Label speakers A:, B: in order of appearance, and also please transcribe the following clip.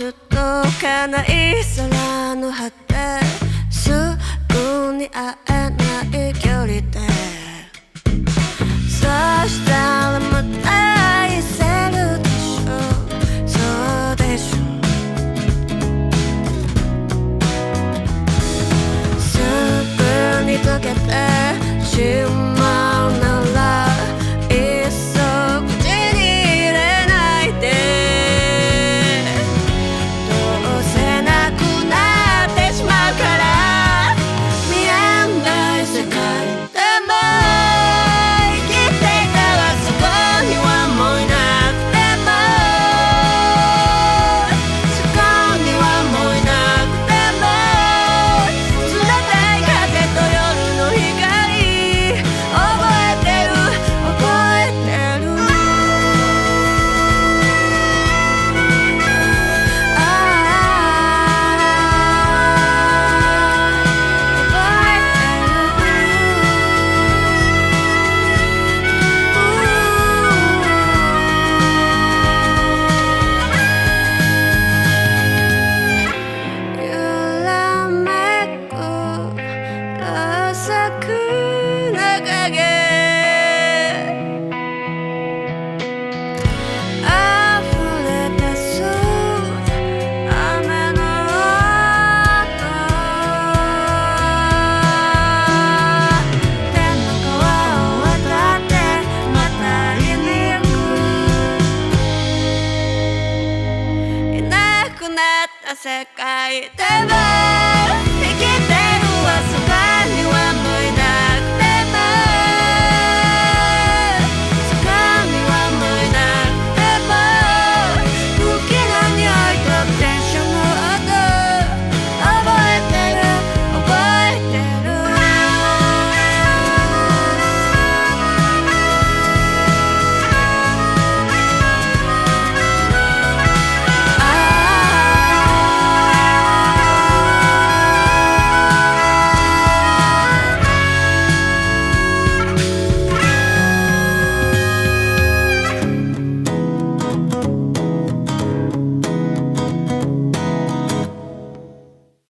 A: 届かない空の果て、すぐに会えない距離で、そしたらまた愛せるでしょ、そうでしょ。すぐに溶けてしまうならいっそ口に入れないで、どうせなくなってしまうから、見えない世界でも生きていたら、そこにはもういなくても、そこにはもういなくても、冷たい風と夜の光、覚えてる覚えてる、ああ覚えてる、揺らめくろうそくの影、溢れ出す雨の音、天の川を渡ってまた会いに行く、いなくなった世界でも